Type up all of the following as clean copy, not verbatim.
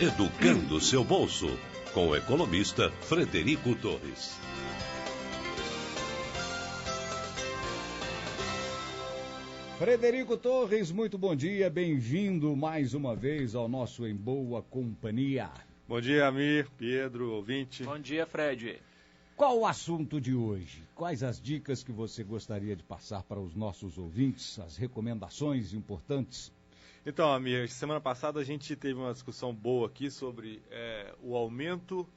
educando seu bolso, com o economista Frederico Torres. Frederico Torres, muito bom dia, bem-vindo mais uma vez ao nosso Em Boa Companhia. Bom dia, Amir, Pedro, ouvinte. Bom dia, Fred. Qual o assunto de hoje? Quais as dicas que você gostaria de passar para os nossos ouvintes, as recomendações importantes? Então, Amir, semana passada a gente teve uma discussão boa aqui sobre o aumento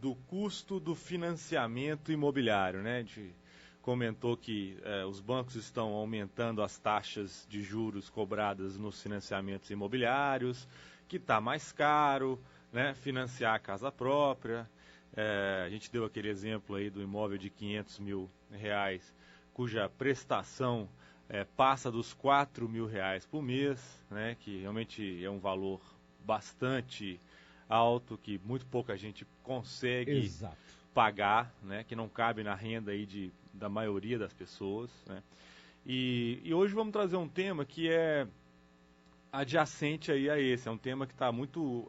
do custo do financiamento imobiliário, né? A gente comentou que os bancos estão aumentando as taxas de juros cobradas nos financiamentos imobiliários, que está mais caro, né, financiar a casa própria. A gente deu aquele exemplo aí do imóvel de R$500 mil, cuja prestação passa dos R$4.000 por mês, né, que realmente é um valor bastante alto, que muito pouca gente consegue pagar, né, que não cabe na renda aí da maioria das pessoas, né. E hoje vamos trazer um tema que é adjacente aí a esse, é um tema que está muito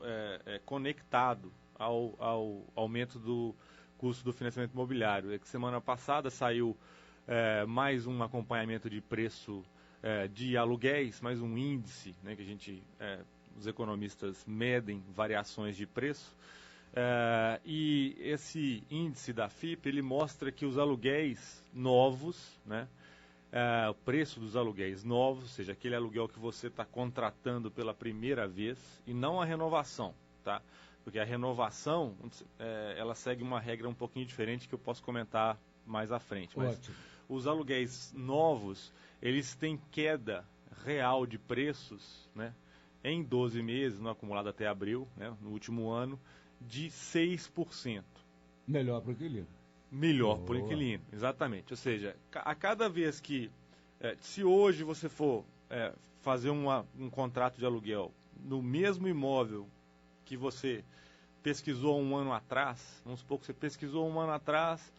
conectado ao aumento do custo do financiamento imobiliário. Semana passada saiu mais um acompanhamento de preço de aluguéis, mais um índice, né, que os economistas medem variações de preço. E esse índice da FIP, ele mostra que os aluguéis novos, né, o preço dos aluguéis novos, ou seja, aquele aluguel que você está contratando pela primeira vez, e não a renovação, tá? Porque a renovação, ela segue uma regra um pouquinho diferente que eu posso comentar mais à frente. Mas os aluguéis novos, eles têm queda real de preços, né, em 12 meses, no acumulado até abril, né, no último ano, de 6%. Melhor para o inquilino. Melhor para o inquilino, exatamente. Ou seja, a cada vez que, se hoje você for fazer um contrato de aluguel no mesmo imóvel que você pesquisou um ano atrás, vamos supor que você pesquisou um ano atrás,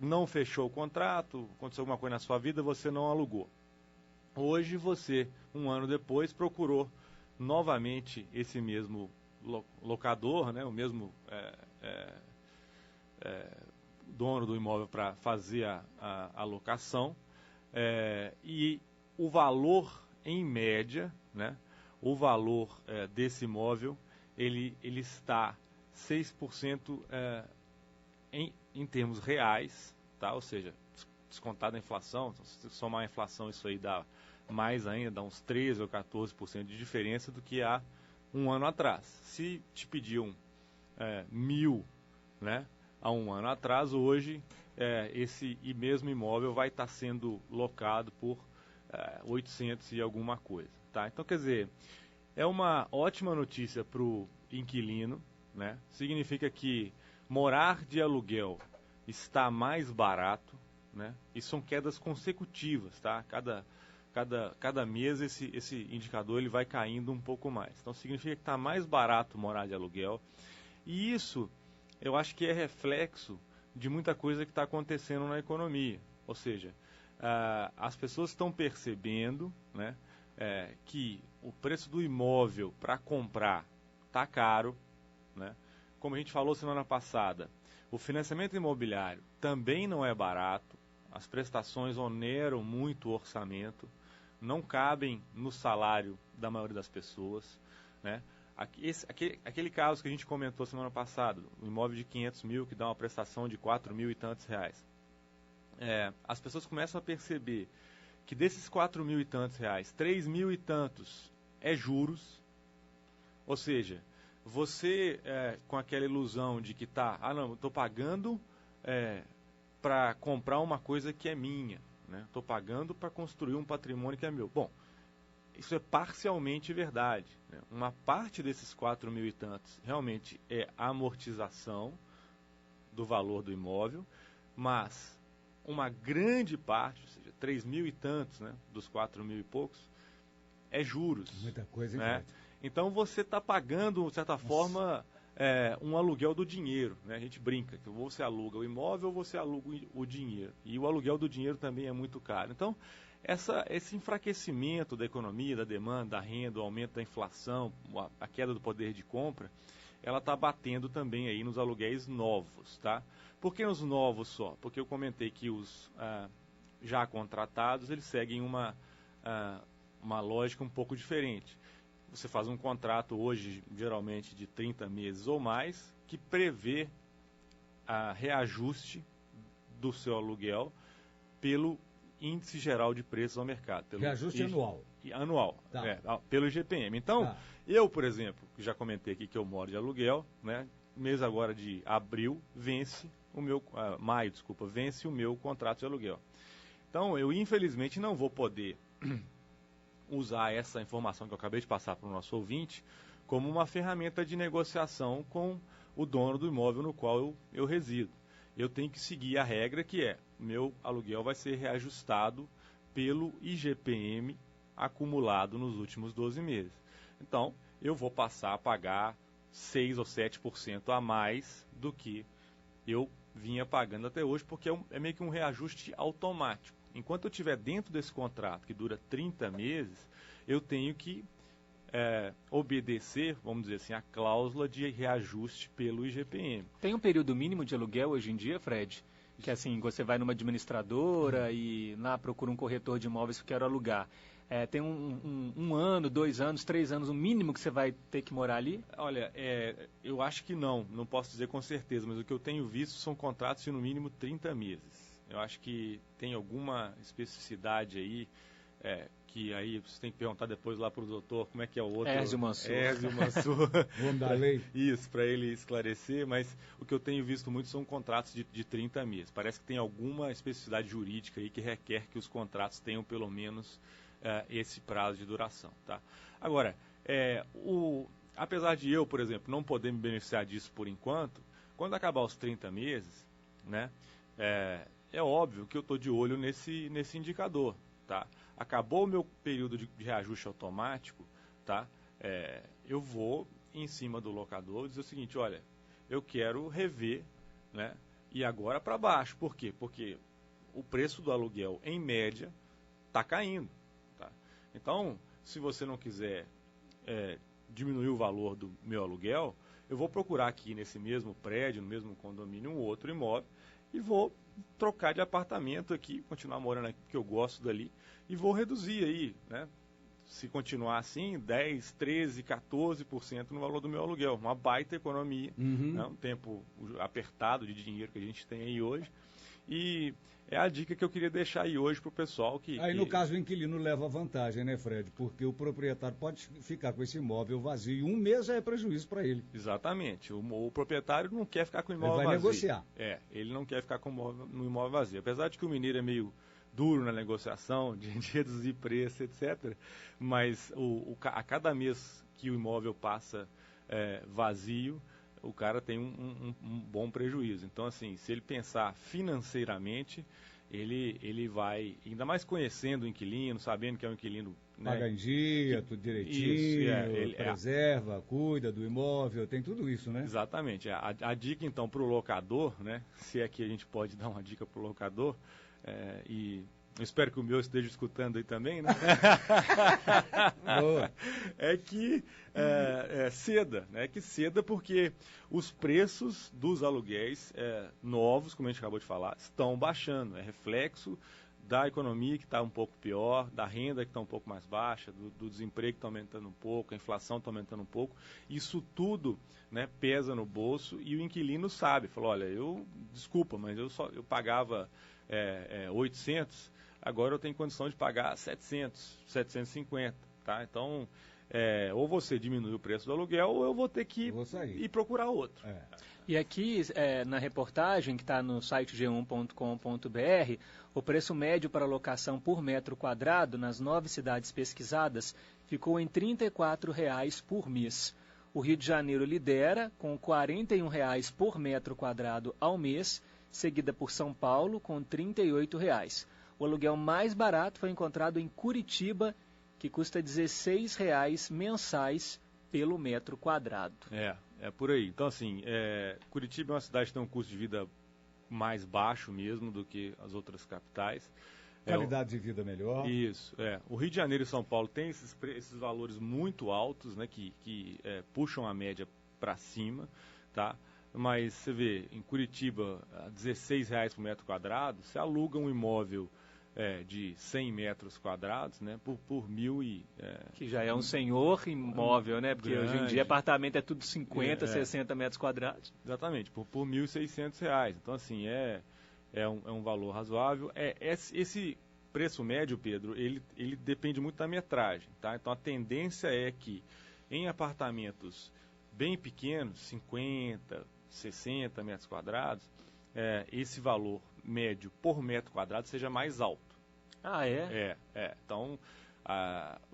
não fechou o contrato, aconteceu alguma coisa na sua vida, você não alugou. Hoje você, um ano depois, procurou novamente esse mesmo locador, né, o mesmo dono do imóvel para fazer a locação, e o valor em média, né, o valor desse imóvel, ele está 6% em termos reais, tá? Ou seja, descontado a inflação, então, se somar a inflação, isso aí dá mais ainda, dá uns 13% ou 14% de diferença do que há um ano atrás. Se te pediam 1.000, né, há um ano atrás, hoje esse mesmo imóvel vai estar sendo locado por 800 e alguma coisa, tá? Então, quer dizer, é uma ótima notícia para o inquilino, né? Significa que morar de aluguel está mais barato, né? E são quedas consecutivas, tá? Cada mês esse indicador ele vai caindo um pouco mais. Então significa que está mais barato morar de aluguel. E isso eu acho que é reflexo de muita coisa que está acontecendo na economia. Ou seja, as pessoas estão percebendo, né, que o preço do imóvel para comprar está caro, né? Como a gente falou semana passada, o financiamento imobiliário também não é barato, as prestações oneram muito o orçamento, não cabem no salário da maioria das pessoas, né? Aquele caso que a gente comentou semana passada, um imóvel de 500 mil que dá uma prestação de 4.000 e tantos reais. As pessoas começam a perceber que desses 4.000 e tantos reais, 3.000 e tantos é juros, ou seja, você com aquela ilusão de que eu estou pagando para comprar uma coisa que é minha, né? Estou pagando para construir um patrimônio que é meu. Bom, isso é parcialmente verdade, né? Uma parte desses 4.000 e tantos realmente é a amortização do valor do imóvel, mas uma grande parte, ou seja, 3.000 e tantos, né, dos 4.000 e poucos, é juros. Muita coisa, né? Então você está pagando, de certa forma, um aluguel do dinheiro, né? A gente brinca que ou você aluga o imóvel ou você aluga o dinheiro. E o aluguel do dinheiro também é muito caro. Então, esse enfraquecimento da economia, da demanda, da renda, o aumento da inflação, a queda do poder de compra, ela está batendo também aí nos aluguéis novos, tá? Por que nos novos só? Porque eu comentei que os já contratados, eles seguem uma lógica um pouco diferente. Você faz um contrato hoje, geralmente, de 30 meses ou mais, que prevê a reajuste do seu aluguel pelo índice geral de preços ao mercado. Reajuste anual. Anual, tá. Pelo IGPM. Então, eu, por exemplo, que já comentei aqui que eu moro de aluguel, né, mês agora de abril, vence o meu contrato de aluguel. Então, eu infelizmente não vou poder usar essa informação que eu acabei de passar para o nosso ouvinte como uma ferramenta de negociação com o dono do imóvel no qual eu resido. Eu tenho que seguir a regra que é, meu aluguel vai ser reajustado pelo IGPM acumulado nos últimos 12 meses. Então, eu vou passar a pagar 6 ou 7% a mais do que eu vinha pagando até hoje, porque é meio que um reajuste automático. Enquanto eu estiver dentro desse contrato, que dura 30 meses, eu tenho que obedecer, vamos dizer assim, a cláusula de reajuste pelo IGPM. Tem um período mínimo de aluguel hoje em dia, Fred? Que assim, você vai numa administradora e lá procura um corretor de imóveis que quer alugar. Tem um ano, 2 anos, 3 anos, o mínimo que você vai ter que morar ali? Olha, eu acho que não posso dizer com certeza, mas o que eu tenho visto são contratos de no mínimo 30 meses. Eu acho que tem alguma especificidade aí, que aí você tem que perguntar depois lá para o doutor como é que é o outro. Érzio Mansur. Vamos dar lei. Isso, para ele esclarecer, mas o que eu tenho visto muito são contratos de 30 meses. Parece que tem alguma especificidade jurídica aí que requer que os contratos tenham pelo menos esse prazo de duração. Tá? Agora, apesar de eu, por exemplo, não poder me beneficiar disso por enquanto, quando acabar os 30 meses, né, é óbvio que eu estou de olho nesse indicador. Tá? Acabou o meu período de reajuste automático, tá? Eu vou em cima do locador dizer o seguinte, olha, eu quero rever, né, e agora para baixo. Por quê? Porque o preço do aluguel, em média, está caindo. Tá? Então, se você não quiser diminuir o valor do meu aluguel, eu vou procurar aqui nesse mesmo prédio, no mesmo condomínio, um outro imóvel e vou trocar de apartamento aqui, continuar morando aqui, porque eu gosto dali, e vou reduzir aí, né? Se continuar assim, 10, 13, 14% no valor do meu aluguel. Uma baita economia, né? Um tempo apertado de dinheiro que a gente tem aí hoje. E é a dica que eu queria deixar aí hoje para o pessoal que... Aí, no caso, o inquilino leva vantagem, né, Fred? Porque o proprietário pode ficar com esse imóvel vazio e um mês é prejuízo para ele. Exatamente. O proprietário não quer ficar com o imóvel vazio. Ele vai negociar. Ele não quer ficar no imóvel vazio. Apesar de que o mineiro é meio duro na negociação, de reduzir preço, etc. Mas a cada mês que o imóvel passa vazio, o cara tem um bom prejuízo. Então, assim, se ele pensar financeiramente, ele vai, ainda mais conhecendo o inquilino, sabendo que é um inquilino... Né, paga em dia, tudo direitinho, ele preserva, cuida do imóvel, tem tudo isso, né? Exatamente. A dica, então, para o locador, né, se é que a gente pode dar uma dica para o locador, e... eu espero que o meu esteja escutando aí também, né? É que ceda, né? É que ceda porque os preços dos aluguéis novos, como a gente acabou de falar, estão baixando. É reflexo da economia que está um pouco pior, da renda que está um pouco mais baixa, do desemprego que está aumentando um pouco, a inflação está aumentando um pouco. Isso tudo, né, pesa no bolso e o inquilino sabe. Falou, olha, desculpa, mas eu pagava 800, agora eu tenho condição de pagar 700, 750, tá? Então, ou você diminui o preço do aluguel, ou eu vou ter que ir procurar outro. E aqui, na reportagem, que está no site g1.com.br, o preço médio para locação por metro quadrado nas 9 cidades pesquisadas ficou em R$ 34,00 por mês. O Rio de Janeiro lidera, com R$ 41,00 por metro quadrado ao mês, seguida por São Paulo, com R$ 38,00. O aluguel mais barato foi encontrado em Curitiba, que custa R$ 16,00 mensais pelo metro quadrado. É por aí. Então, assim, Curitiba é uma cidade que tem um custo de vida mais baixo mesmo do que as outras capitais. Qualidade de vida melhor. Isso, O Rio de Janeiro e São Paulo têm esses valores muito altos, né, que puxam a média para cima, tá? Mas você vê, em Curitiba, R$16 por metro quadrado, você aluga um imóvel de 100 metros quadrados, né, por mil e... que já é um senhor imóvel, né? Porque grande. Hoje em dia apartamento é tudo 50, 60 metros quadrados. Exatamente, por R$1.600. Então, assim, é um valor razoável. Esse preço médio, Pedro, ele depende muito da metragem, tá? Então, a tendência é que em apartamentos bem pequenos, 50, 60 metros quadrados, esse valor médio por metro quadrado seja mais alto. Ah, é? Então,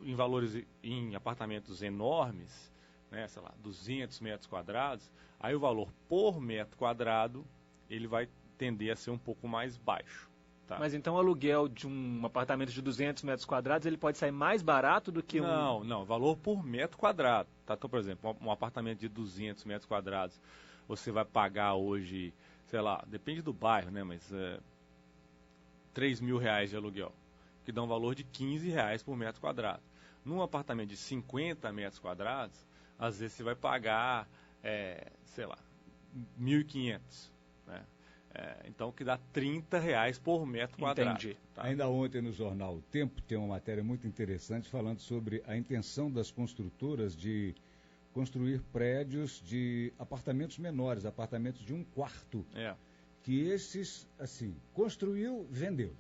em apartamentos enormes, né, sei lá, 200 metros quadrados, aí o valor por metro quadrado, ele vai tender a ser um pouco mais baixo. Tá? Mas então o aluguel de um apartamento de 200 metros quadrados, ele pode sair mais barato do que Não, valor por metro quadrado. Tá? Então, por exemplo, um apartamento de 200 metros quadrados, você vai pagar hoje, sei lá, depende do bairro, né, mas R$3.000 de aluguel, que dá um valor de R$15 por metro quadrado. Num apartamento de 50 metros quadrados, às vezes você vai pagar, sei lá, R$1.500, né? Então, que dá R$30 por metro quadrado. Entendi. Tá? Ainda ontem no jornal O Tempo tem uma matéria muito interessante falando sobre a intenção das construtoras de construir prédios de apartamentos menores, apartamentos de 1 quarto. Que esses, assim, construiu, vendeu.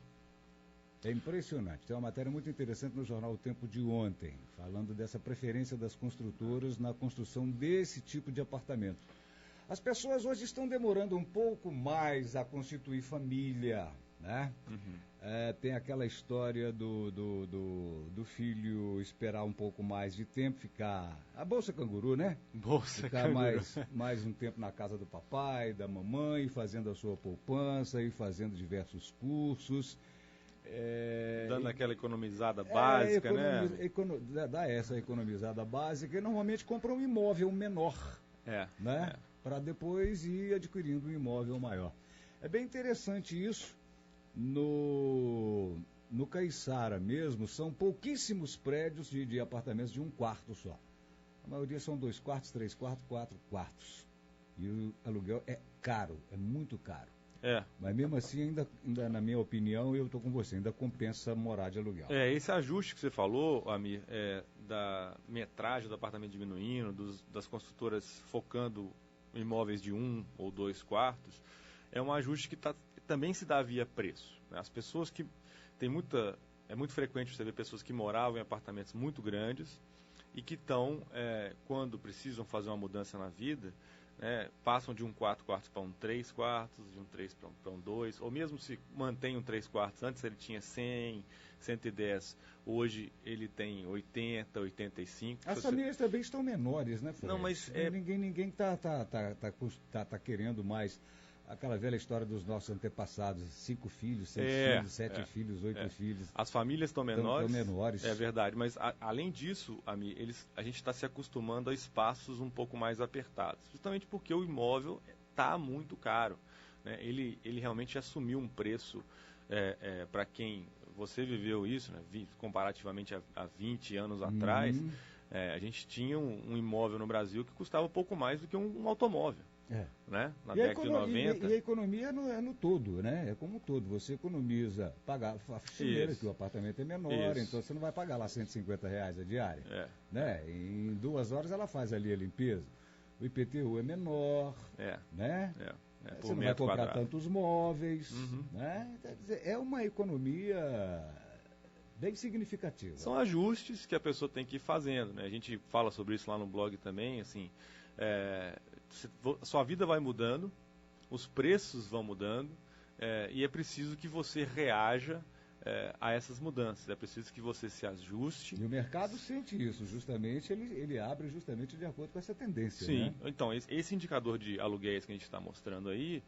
É impressionante. Tem uma matéria muito interessante no jornal O Tempo de ontem, falando dessa preferência das construtoras na construção desse tipo de apartamento. As pessoas hoje estão demorando um pouco mais a constituir família, né? Tem aquela história do filho esperar um pouco mais de tempo, ficar... A bolsa canguru, né? Ficar mais um tempo na casa do papai, da mamãe, fazendo a sua poupança e fazendo diversos cursos. Dando aquela economizada básica, né? Dá essa economizada básica e normalmente compra um imóvel menor, né? Para depois ir adquirindo um imóvel maior. É bem interessante isso. No Caiçara mesmo, são pouquíssimos prédios de apartamentos de 1 quarto só. A maioria são 2 quartos, 3 quartos, 4 quartos. E o aluguel é caro, é muito caro. Mas mesmo assim, ainda na minha opinião, eu estou com você, ainda compensa morar de aluguel. Esse ajuste que você falou, Amir, da metragem do apartamento diminuindo, das construtoras focando em imóveis de 1 ou 2 quartos, é um ajuste que também se dá via preço. Né? As pessoas que... É muito frequente você ver pessoas que moravam em apartamentos muito grandes e que estão, quando precisam fazer uma mudança na vida, né, passam de um 4 quartos para um 3 quartos, de um 3 para um 2, ou mesmo se mantém um 3 quartos, antes ele tinha 100, 110, hoje ele tem 80, 85. As famílias também estão menores, né, Fred? Não, mas ninguém tá querendo mais aquela velha história dos nossos antepassados, 5 filhos, 6 filhos, 7 filhos, 8 filhos. As famílias estão menores. É verdade, mas além disso, a gente está se acostumando a espaços um pouco mais apertados, justamente porque o imóvel está muito caro, né? Ele realmente assumiu um preço para quem você viveu isso, né? Comparativamente a 20 anos atrás, a gente tinha um imóvel no Brasil que custava pouco mais do que um automóvel. Né? Na década de 90. E a economia é no todo, né? É como um todo. Você economiza, pagar a faxineira, que o apartamento é menor, então você não vai pagar lá R$150 a diária. Né? Em 2 horas ela faz ali a limpeza. O IPTU é menor, né? Você não vai comprar tantos móveis, né? Quer dizer, é uma economia bem significativa. São ajustes que a pessoa tem que ir fazendo, né? A gente fala sobre isso lá no blog também, assim... sua vida vai mudando, os preços vão mudando, e é preciso que você reaja a essas mudanças, é preciso que você se ajuste. E o mercado sente isso, justamente, ele abre justamente de acordo com essa tendência. Sim, né? Então esse indicador de aluguéis que a gente está mostrando aí,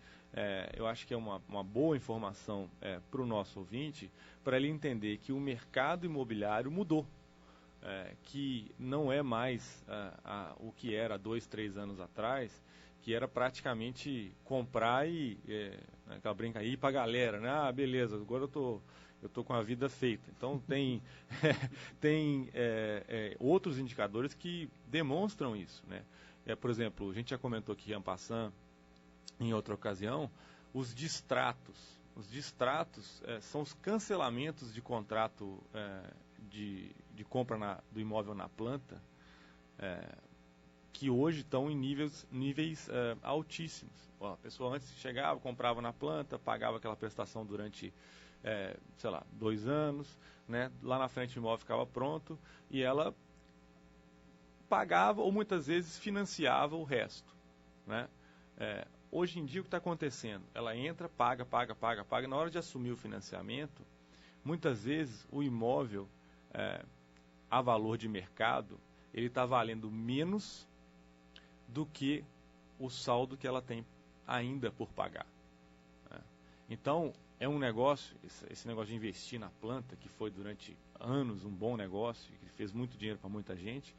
eu acho que é uma boa informação para o nosso ouvinte, para ele entender que o mercado imobiliário mudou. Que não é mais o que era 2, 3 anos atrás, que era praticamente comprar e aquela brincadeira, ir para a galera, né? Beleza, agora eu estou com a vida feita. Então, tem outros indicadores que demonstram isso, né? Por exemplo, a gente já comentou aqui en passant, em outra ocasião, os distratos. Os distratos são os cancelamentos de contrato de compra do imóvel na planta, que hoje estão em níveis altíssimos. Bom, a pessoa antes chegava, comprava na planta, pagava aquela prestação durante, 2 anos, né? Lá na frente o imóvel ficava pronto e ela pagava ou muitas vezes financiava o resto, né? Hoje em dia o que está acontecendo? Ela entra, paga, na hora de assumir o financiamento, muitas vezes o imóvel a valor de mercado, ele está valendo menos do que o saldo que ela tem ainda por pagar, né? Então, é um negócio, esse negócio de investir na planta, que foi durante anos um bom negócio, que fez muito dinheiro para muita gente,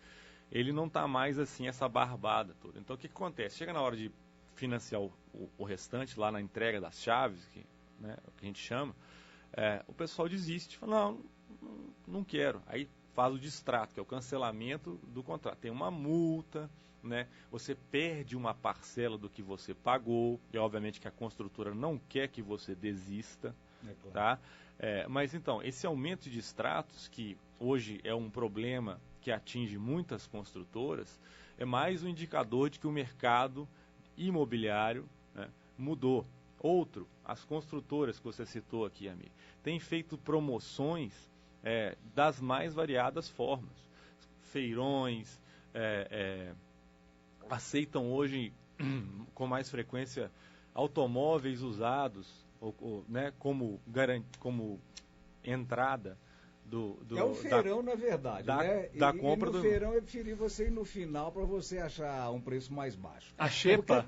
ele não está mais assim, essa barbada toda. Então, o que acontece? Chega na hora de financiar o restante, lá na entrega das chaves, que a gente chama, o pessoal desiste, fala, não quero. Aí faz o distrato, que é o cancelamento do contrato. Tem uma multa, né? Você perde uma parcela do que você pagou, e obviamente que a construtora não quer que você desista, claro. Tá? Mas então, esse aumento de distratos, que hoje é um problema que atinge muitas construtoras, é mais um indicador de que o mercado imobiliário, né, mudou. Outro, as construtoras que você citou aqui, amigo, têm feito promoções das mais variadas formas. Feirões, aceitam hoje com mais frequência automóveis usados né, como entrada é um feirão, na verdade, né? Da compra no feirão eu preferi você ir no final para você achar um preço mais baixo. A xepa?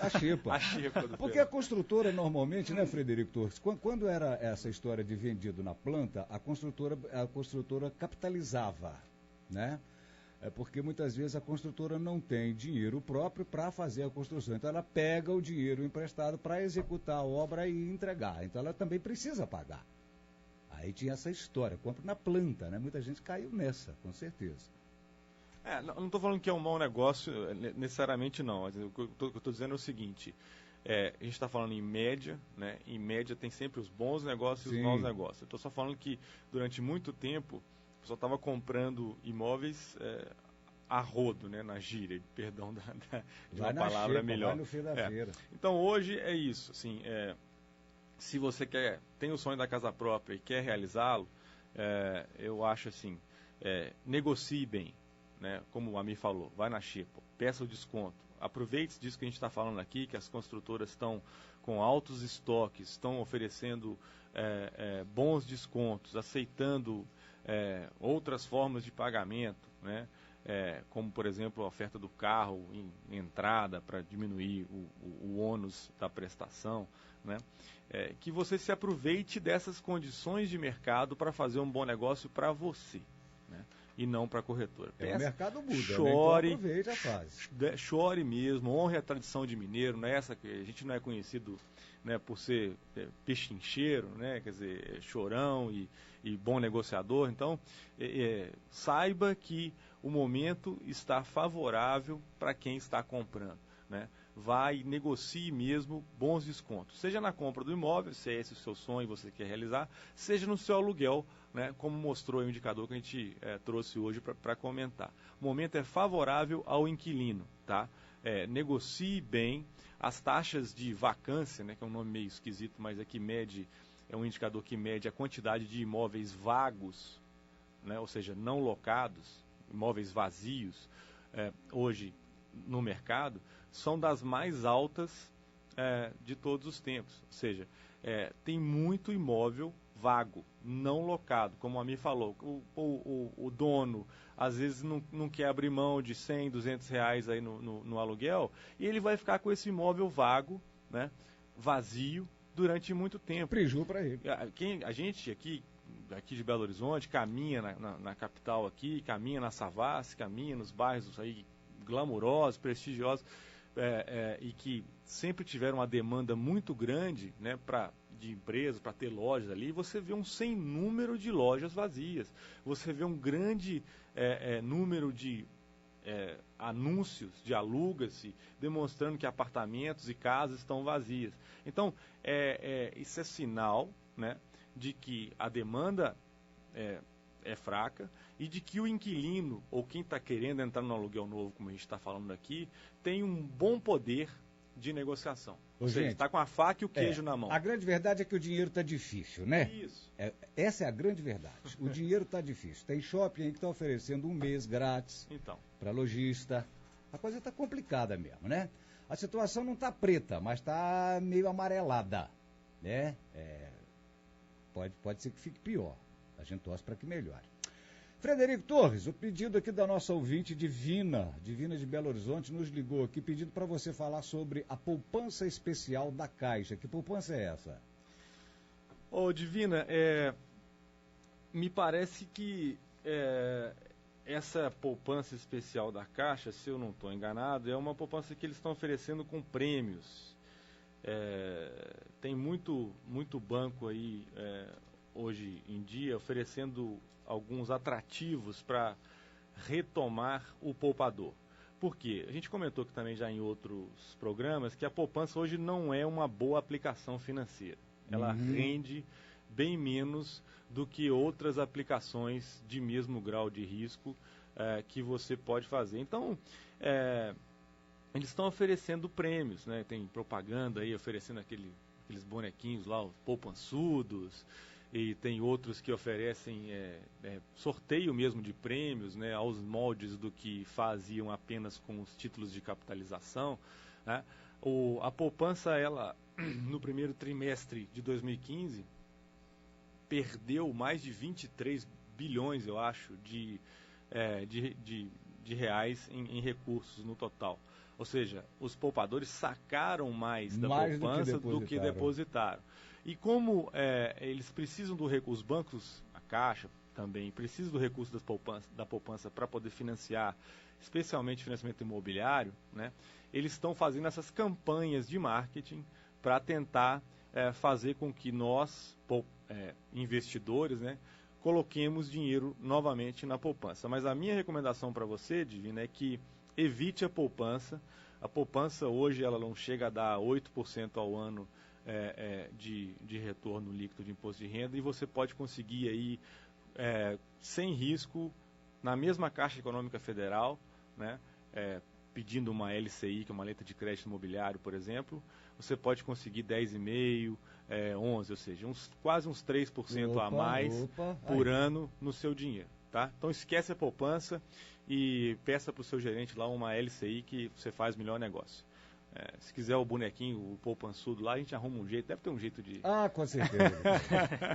A xepa. A xepa do Porque feirão. A construtora normalmente, né, Frederico Torres, quando era essa história de vendido na planta, a construtora capitalizava, né? Porque muitas vezes a construtora não tem dinheiro próprio para fazer a construção. Então ela pega o dinheiro emprestado para executar a obra e entregar. Então ela também precisa pagar. Aí tinha essa história, compra na planta, né? Muita gente caiu nessa, com certeza. Não estou falando que é um mau negócio, necessariamente não. O que eu estou dizendo é o seguinte, a gente está falando em média, né? Em média tem sempre os bons negócios e os maus negócios. Eu estou só falando que durante muito tempo o pessoal estava comprando imóveis a rodo, né? Na gíria, perdão de uma palavra melhor. Vai no fim da feira. Então hoje é isso, assim, se você tem o sonho da casa própria e quer realizá-lo, eu acho assim, negocie bem, né? Como o Amir falou, vai na xepa, peça o desconto, aproveite disso que a gente está falando aqui, que as construtoras estão com altos estoques, estão oferecendo bons descontos, aceitando outras formas de pagamento, né? Como, por exemplo, a oferta do carro em entrada para diminuir o ônus da prestação, né? Que você se aproveite dessas condições de mercado para fazer um bom negócio para você, né? E não para a corretora. O mercado muda, chore, né? Então aproveita a fase. Chore mesmo, honre a tradição de mineiro, não é essa que a gente não é conhecido, né, por ser pechincheiro, né, quer dizer, chorão e bom negociador. Então, saiba que o momento está favorável para quem está comprando, né? Vai, negocie mesmo bons descontos, seja na compra do imóvel, se é esse o seu sonho e você quer realizar, seja no seu aluguel, né, como mostrou o indicador que a gente trouxe hoje para comentar. O momento é favorável ao inquilino, tá? Negocie bem. As taxas de vacância, né, que é um nome meio esquisito, mas aqui é um indicador que mede a quantidade de imóveis vagos, né, ou seja, não locados, imóveis vazios, hoje no mercado, são das mais altas de todos os tempos. Ou seja, tem muito imóvel vago, não locado, como a Amir falou. O dono, às vezes, não quer abrir mão de 100, 200 reais aí no aluguel, e ele vai ficar com esse imóvel vago, né, vazio, durante muito tempo. Prejuízo para ele. A gente aqui de Belo Horizonte caminha na capital aqui, caminha na Savassi, caminha nos bairros aí glamurosos, prestigiosos, e que sempre tiveram uma demanda muito grande, né, empresas, para ter lojas ali, você vê um sem número de lojas vazias. Você vê um grande número de anúncios de aluga-se, demonstrando que apartamentos e casas estão vazias. Então, isso é sinal, né, de que a demanda é fraca e de que o inquilino, ou quem está querendo entrar no aluguel novo, como a gente está falando aqui, tem um bom poder de negociação. Ou seja, está com a faca e o queijo na mão. A grande verdade é que o dinheiro está difícil, né? Isso. Essa é a grande verdade. O dinheiro está difícil. Tem shopping aí que está oferecendo um mês grátis para lojista. A coisa está complicada mesmo, né? A situação não está preta, mas está meio amarelada, né? Pode ser que fique pior. A gente torce para que melhore. Frederico Torres, o pedido aqui da nossa ouvinte Divina de Belo Horizonte, nos ligou aqui pedindo para você falar sobre a poupança especial da Caixa. Que poupança é essa? Ô, Divina, me parece que essa poupança especial da Caixa, se eu não estou enganado, é uma poupança que eles estão oferecendo com prêmios. Tem muito banco aí hoje em dia oferecendo alguns atrativos para retomar o poupador. Por quê? A gente comentou aqui também já em outros programas que a poupança hoje não é uma boa aplicação financeira. Ela rende bem menos do que outras aplicações de mesmo grau de risco que você pode fazer. Então, eles estão oferecendo prêmios, né? Tem propaganda aí oferecendo aqueles bonequinhos lá, os poupançudos, e tem outros que oferecem sorteio mesmo de prêmios, né, aos moldes do que faziam apenas com os títulos de capitalização, né? A poupança, ela, no primeiro trimestre de 2015, perdeu mais de 23 bilhões, eu acho, de reais em recursos no total. Ou seja, os poupadores sacaram mais da poupança do que depositaram. E como eles precisam do recurso, os bancos, a Caixa também, precisam do recurso da poupança para poder financiar, especialmente financiamento imobiliário, né? Eles estão fazendo essas campanhas de marketing para tentar fazer com que nós, investidores, né, coloquemos dinheiro novamente na poupança. Mas a minha recomendação para você, Divina, é que evite a poupança. A poupança hoje ela não chega a dar 8% ao ano de retorno líquido de imposto de renda, e você pode conseguir aí sem risco na mesma Caixa Econômica Federal, né, pedindo uma LCI, que é uma letra de crédito imobiliário, por exemplo, você pode conseguir 10,5%, 11%, ou seja, quase uns 3% a mais por ano no seu dinheiro. Tá? Então esquece a poupança e peça para o seu gerente lá uma LCI que você faz melhor negócio. Se quiser o bonequinho, o poupançudo lá, a gente arruma um jeito, deve ter um jeito de... Ah, com certeza.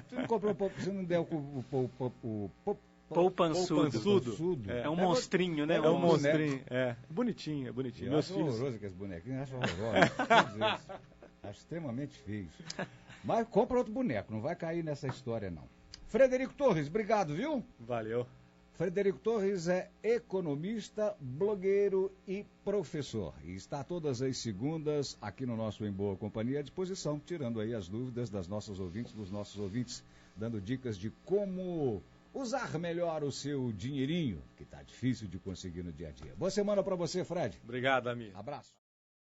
Você não comprou você não deu o poupançudo. É um monstrinho, né? É um monstrinho. Bonitinho. Eu acho horroroso aqueles bonequinhos, acho horroroso. Acho extremamente feio. Mas compra outro boneco, não vai cair nessa história, não. Frederico Torres, obrigado, viu? Valeu. Frederico Torres é economista, blogueiro e professor. E está todas as segundas aqui no nosso Em Boa Companhia à disposição, tirando aí as dúvidas das nossas ouvintes, dos nossos ouvintes, dando dicas de como usar melhor o seu dinheirinho, que está difícil de conseguir no dia a dia. Boa semana para você, Fred. Obrigado, amigo. Abraço.